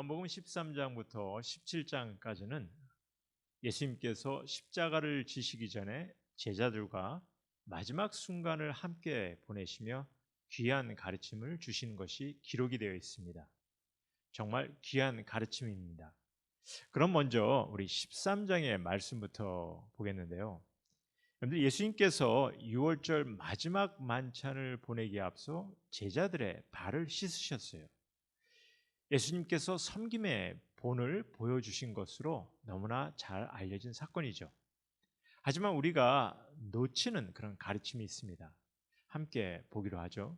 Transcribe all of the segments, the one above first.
요한복음 13장부터 17장까지는 예수님께서 십자가를 지시기 전에 제자들과 마지막 순간을 함께 보내시며 귀한 가르침을 주신 것이 기록이 되어 있습니다. 정말 귀한 가르침입니다. 그럼 먼저 우리 13장의 말씀부터 보겠는데요. 여러분들, 예수님께서 6월절 마지막 만찬을 보내기에 앞서 제자들의 발을 씻으셨어요. 예수님께서 섬김의 본을 보여주신 것으로 너무나 잘 알려진 사건이죠. 하지만 우리가 놓치는 그런 가르침이 있습니다. 함께 보기로 하죠.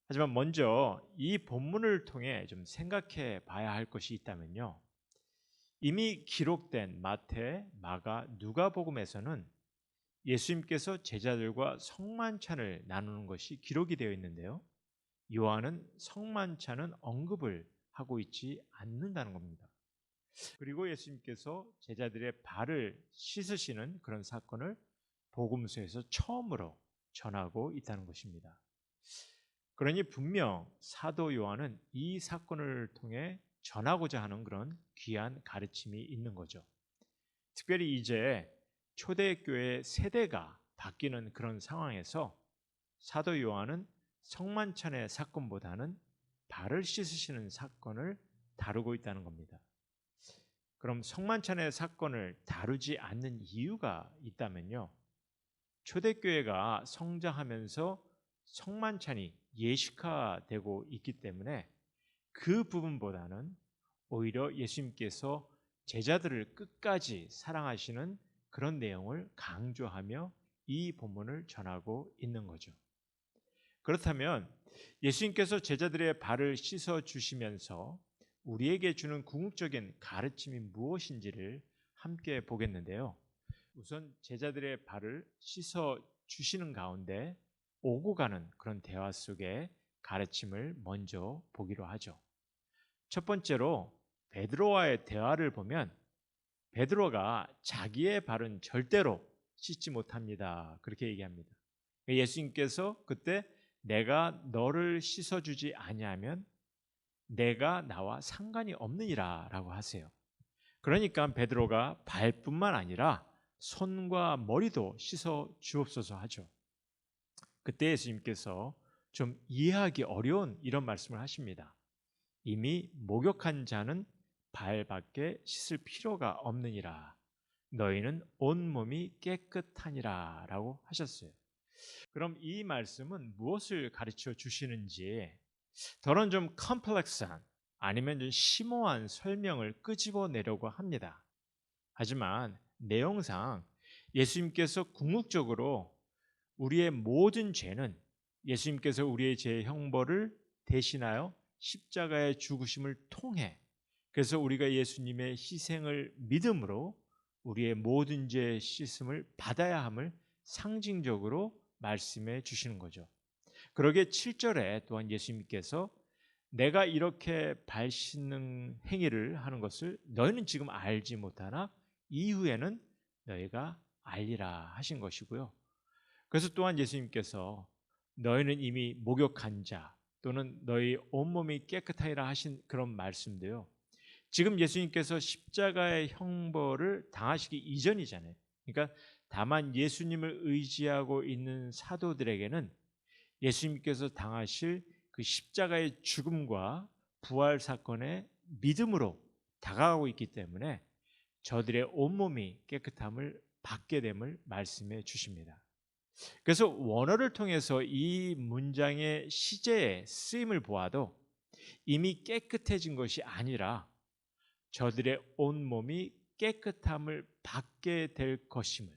하지만 먼저 이 본문을 통해 좀 생각해 봐야 할 것이 있다면요. 이미 기록된 마태, 마가, 누가복음에서는 예수님께서 제자들과 성만찬을 나누는 것이 기록이 되어 있는데요. 요한은 성만찬은 언급을 하고 있지 않는다는 겁니다. 그리고 예수님께서 제자들의 발을 씻으시는 그런 사건을 복음서에서 처음으로 전하고 있다는 것입니다. 그러니 분명 사도 요한은 이 사건을 통해 전하고자 하는 그런 귀한 가르침이 있는 거죠. 특별히 이제 초대교회 세대가 바뀌는 그런 상황에서 사도 요한은 성만찬의 사건보다는 발을 씻으시는 사건을 다루고 있다는 겁니다. 그럼 성만찬의 사건을 다루지 않는 이유가 있다면요. 초대교회가 성장하면서 성만찬이 예식화되고 있기 때문에 그 부분보다는 오히려 예수님께서 제자들을 끝까지 사랑하시는 그런 내용을 강조하며 이 본문을 전하고 있는 거죠. 그렇다면 예수님께서 제자들의 발을 씻어 주시면서 우리에게 주는 궁극적인 가르침이 무엇인지를 함께 보겠는데요. 우선 제자들의 발을 씻어 주시는 가운데 오고 가는 그런 대화 속에 가르침을 먼저 보기로 하죠. 첫 번째로 베드로와의 대화를 보면 베드로가 자기의 발은 절대로 씻지 못합니다. 그렇게 얘기합니다. 예수님께서 그때 내가 너를 씻어주지 아니하면 내가 나와 상관이 없느니라라고 하세요. 그러니까 베드로가 발뿐만 아니라 손과 머리도 씻어 주옵소서 하죠. 그때 예수님께서 좀 이해하기 어려운 이런 말씀을 하십니다. 이미 목욕한 자는 발밖에 씻을 필요가 없느니라. 너희는 온몸이 깨끗하니라 라고 하셨어요. 그럼 이 말씀은 무엇을 가르쳐 주시는지 더는 좀 컴플렉스한 아니면 좀 심오한 설명을 끄집어내려고 합니다. 하지만 내용상 예수님께서 궁극적으로 우리의 모든 죄는 예수님께서 우리의 죄의 형벌을 대신하여 십자가의 죽으심을 통해 그래서 우리가 예수님의 희생을 믿음으로 우리의 모든 죄의 씻음을 받아야 함을 상징적으로 말씀해 주시는 거죠. 그러게 7절에 또한 예수님께서 내가 이렇게 발 씻는 행위를 하는 것을 너희는 지금 알지 못하나 이후에는 너희가 알리라 하신 것이고요. 그래서 또한 예수님께서 너희는 이미 목욕한 자 또는 너희 온몸이 깨끗하리라 하신 그런 말씀도요. 지금 예수님께서 십자가의 형벌을 당하시기 이전이잖아요. 그러니까 다만 예수님을 의지하고 있는 사도들에게는 예수님께서 당하실 그 십자가의 죽음과 부활 사건의 믿음으로 다가가고 있기 때문에 저들의 온몸이 깨끗함을 받게 됨을 말씀해 주십니다. 그래서 원어를 통해서 이 문장의 시제의 쓰임을 보아도 이미 깨끗해진 것이 아니라 저들의 온몸이 깨끗함을 받게 될 것임을,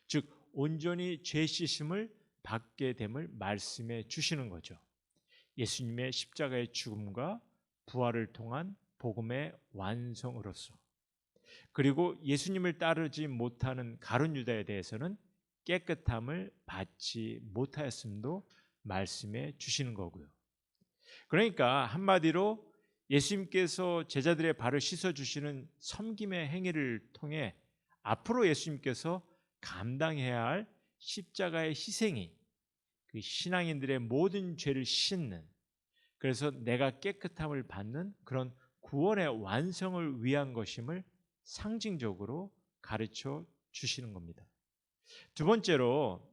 즉 온전히 죄 씻음을 받게 됨을 말씀해 주시는 거죠. 예수님의 십자가의 죽음과 부활을 통한 복음의 완성으로서. 그리고 예수님을 따르지 못하는 가룟 유다에 대해서는 깨끗함을 받지 못하였음도 말씀해 주시는 거고요. 그러니까 한마디로 예수님께서 제자들의 발을 씻어 주시는 섬김의 행위를 통해 앞으로 예수님께서 감당해야 할 십자가의 희생이 그 신앙인들의 모든 죄를 씻는, 그래서 내가 깨끗함을 받는 그런 구원의 완성을 위한 것임을 상징적으로 가르쳐 주시는 겁니다. 두 번째로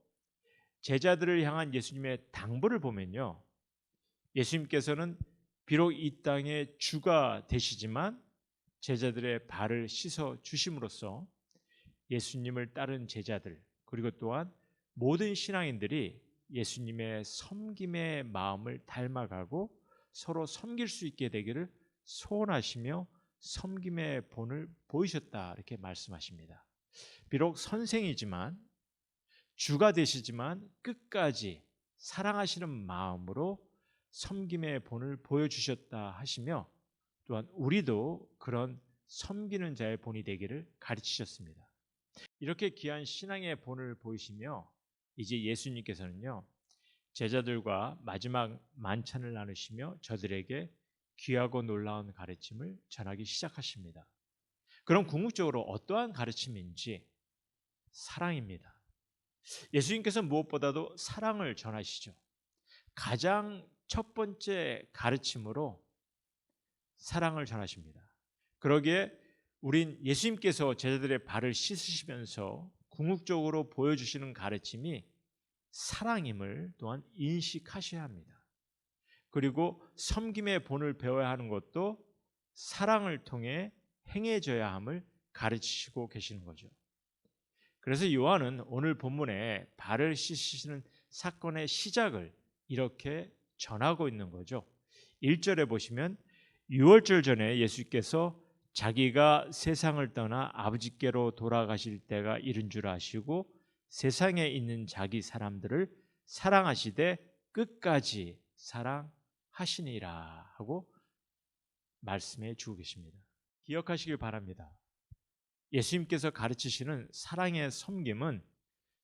제자들을 향한 예수님의 당부를 보면요, 예수님께서는 비록 이 땅의 주가 되시지만 제자들의 발을 씻어 주심으로써 예수님을 따른 제자들, 그리고 또한 모든 신앙인들이 예수님의 섬김의 마음을 닮아가고 서로 섬길 수 있게 되기를 소원하시며 섬김의 본을 보이셨다, 이렇게 말씀하십니다. 비록 선생이지만, 주가 되시지만 끝까지 사랑하시는 마음으로 섬김의 본을 보여주셨다 하시며, 또한 우리도 그런 섬기는 자의 본이 되기를 가르치셨습니다. 이렇게 귀한 신앙의 본을 보이시며 이제 예수님께서는요, 제자들과 마지막 만찬을 나누시며 저들에게 귀하고 놀라운 가르침을 전하기 시작하십니다. 그럼 궁극적으로 어떠한 가르침인지 사랑입니다. 예수님께서 무엇보다도 사랑을 전하시죠. 가장 첫 번째 가르침으로 사랑을 전하십니다. 그러기에 우린 예수님께서 제자들의 발을 씻으시면서 궁극적으로 보여주시는 가르침이 사랑임을 또한 인식하셔야 합니다. 그리고 섬김의 본을 배워야 하는 것도 사랑을 통해 행해져야 함을 가르치시고 계시는 거죠. 그래서 요한은 오늘 본문에 발을 씻으시는 사건의 시작을 이렇게 전하고 있는 거죠. 1절에 보시면 유월절 전에 예수께서 자기가 세상을 떠나 아버지께로 돌아가실 때가 이른 줄 아시고 세상에 있는 자기 사람들을 사랑하시되 끝까지 사랑하시니라 하고 말씀해 주고 계십니다. 기억하시길 바랍니다. 예수님께서 가르치시는 사랑의 섬김은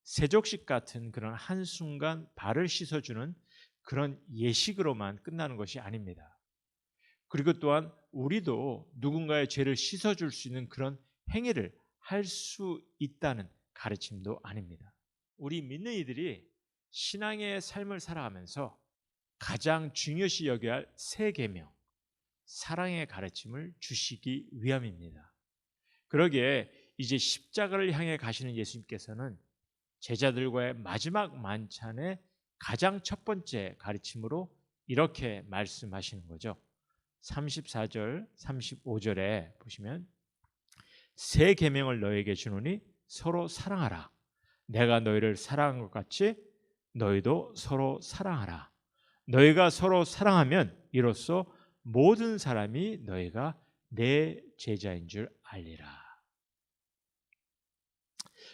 세족식 같은 그런 한순간 발을 씻어주는 그런 예식으로만 끝나는 것이 아닙니다. 그리고 또한 우리도 누군가의 죄를 씻어줄 수 있는 그런 행위를 할 수 있다는 가르침도 아닙니다. 우리 믿는 이들이 신앙의 삶을 살아가면서 가장 중요시 여겨야 할 세 계명, 사랑의 가르침을 주시기 위함입니다. 그러기에 이제 십자가를 향해 가시는 예수님께서는 제자들과의 마지막 만찬의 가장 첫 번째 가르침으로 이렇게 말씀하시는 거죠. 34절, 35절에 보시면 새 계명을 너에게 주노니 서로 사랑하라. 내가 너희를 사랑한 것 같이 너희도 서로 사랑하라. 너희가 서로 사랑하면 이로써 모든 사람이 너희가 내 제자인 줄 알리라.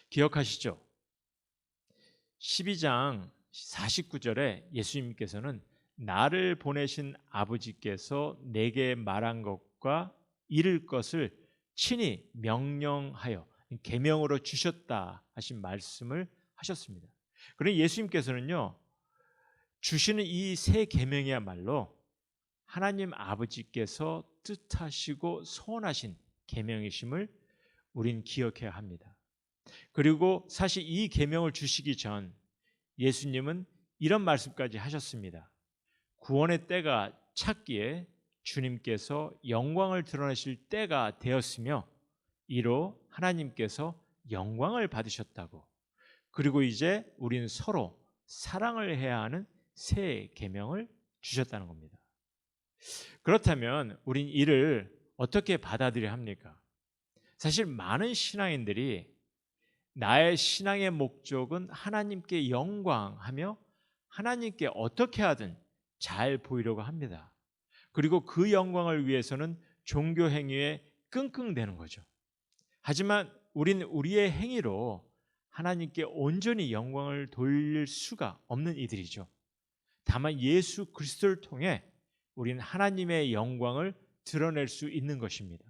기억하시죠? 12장 49절에 예수님께서는 나를 보내신 아버지께서 내게 말한 것과 이룰 것을 친히 명령하여 계명으로 주셨다 하신 말씀을 하셨습니다. 그러니 예수님께서는요, 주시는 이 세 계명이야말로 하나님 아버지께서 뜻하시고 소원하신 계명이심을 우린 기억해야 합니다. 그리고 사실 이 계명을 주시기 전 예수님은 이런 말씀까지 하셨습니다. 구원의 때가 찼기에 주님께서 영광을 드러내실 때가 되었으며 이로 하나님께서 영광을 받으셨다고, 그리고 이제 우리는 서로 사랑을 해야 하는 새 계명을 주셨다는 겁니다. 그렇다면 우린 이를 어떻게 받아들여야 합니까? 사실 많은 신앙인들이 나의 신앙의 목적은 하나님께 영광하며 하나님께 어떻게 하든 잘 보이려고 합니다. 그리고 그 영광을 위해서는 종교 행위에 끙끙대는 거죠. 하지만 우리는 우리의 행위로 하나님께 온전히 영광을 돌릴 수가 없는 이들이죠. 다만 예수 그리스도를 통해 우리는 하나님의 영광을 드러낼 수 있는 것입니다.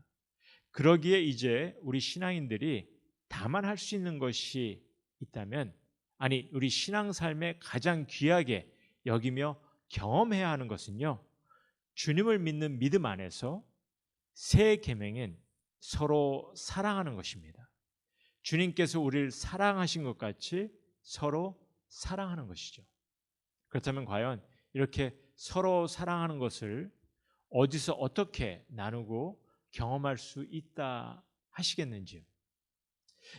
그러기에 이제 우리 신앙인들이 다만 할 수 있는 것이 있다면, 아니 우리 신앙 삶에 가장 귀하게 여기며 경험해야 하는 것은요, 주님을 믿는 믿음 안에서 새 계명인 서로 사랑하는 것입니다. 주님께서 우리를 사랑하신 것 같이 서로 사랑하는 것이죠. 그렇다면 과연 이렇게 서로 사랑하는 것을 어디서 어떻게 나누고 경험할 수 있다 하시겠는지요?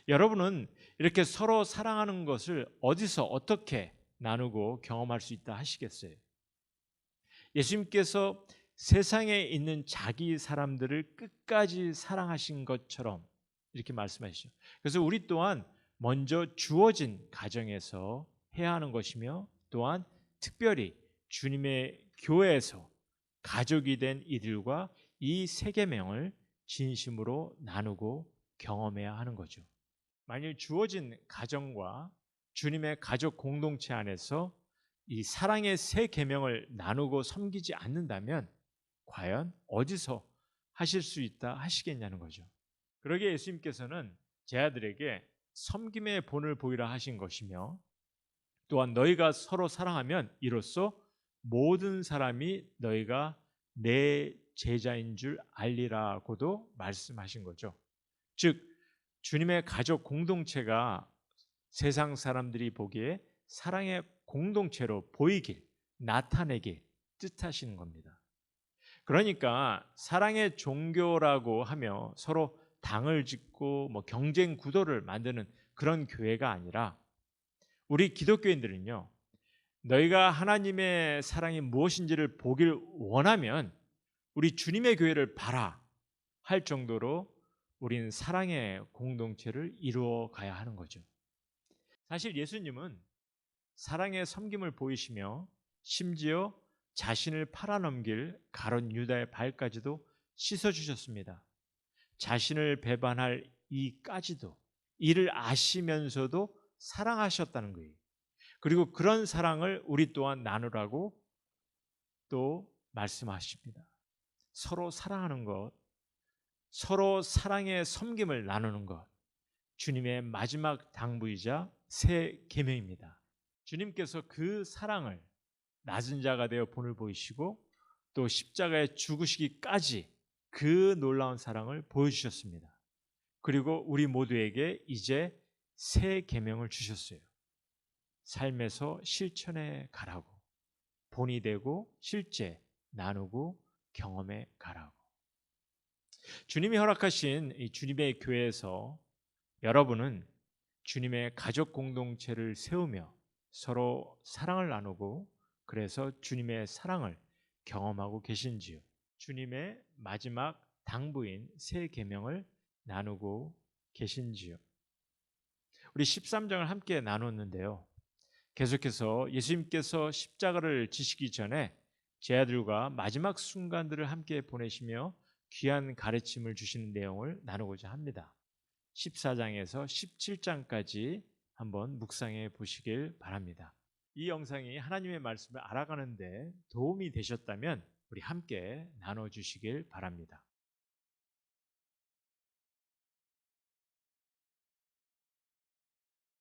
여러분은 이렇게 서로 사랑하는 것을 어디서 어떻게 나누고 경험할 수 있다 하시겠어요? 예수님께서 세상에 있는 자기 사람들을 끝까지 사랑하신 것처럼 이렇게 말씀하시죠. 그래서 우리 또한 먼저 주어진 가정에서 해야 하는 것이며, 또한 특별히 주님의 교회에서 가족이 된 이들과 이 세 계명을 진심으로 나누고 경험해야 하는 거죠. 만일 주어진 가정과 주님의 가족 공동체 안에서 이 사랑의 세 계명을 나누고 섬기지 않는다면 과연 어디서 하실 수 있다 하시겠냐는 거죠. 그러기에 예수님께서는 제 아들에게 섬김의 본을 보이라 하신 것이며, 또한 너희가 서로 사랑하면 이로써 모든 사람이 너희가 내 제자인 줄 알리라고도 말씀하신 거죠. 즉 주님의 가족 공동체가 세상 사람들이 보기에 사랑의 공동체로 보이길, 나타내길 뜻하시는 겁니다. 그러니까 사랑의 종교라고 하며 서로 당을 짓고 경쟁 구도를 만드는 그런 교회가 아니라, 우리 기독교인들은요, 너희가 하나님의 사랑이 무엇인지를 보길 원하면 우리 주님의 교회를 봐라 할 정도로 우리는 사랑의 공동체를 이루어 가야 하는 거죠. 사실 예수님은 사랑의 섬김을 보이시며 심지어 자신을 팔아넘길 가룟 유다의 발까지도 씻어주셨습니다. 자신을 배반할 이까지도, 이를 아시면서도 사랑하셨다는 거예요. 그리고 그런 사랑을 우리 또한 나누라고 또 말씀하십니다. 서로 사랑하는 것, 서로 사랑의 섬김을 나누는 것, 주님의 마지막 당부이자 새 계명입니다. 주님께서 그 사랑을 낮은 자가 되어 본을 보이시고 또 십자가에 죽으시기까지 그 놀라운 사랑을 보여주셨습니다. 그리고 우리 모두에게 이제 새 계명을 주셨어요. 삶에서 실천해 가라고, 본이 되고 실제 나누고 경험해 가라고. 주님이 허락하신 이 주님의 교회에서 여러분은 주님의 가족 공동체를 세우며 서로 사랑을 나누고, 그래서 주님의 사랑을 경험하고 계신지요? 주님의 마지막 당부인 새 계명을 나누고 계신지요? 우리 13장을 함께 나눴는데요. 계속해서 예수님께서 십자가를 지시기 전에 제 아들과 마지막 순간들을 함께 보내시며 귀한 가르침을 주시는 내용을 나누고자 합니다. 14장에서 17장까지 한번 묵상해 보시길 바랍니다. 이 영상이 하나님의 말씀을 알아가는 데 도움이 되셨다면 우리 함께 나눠 주시길 바랍니다.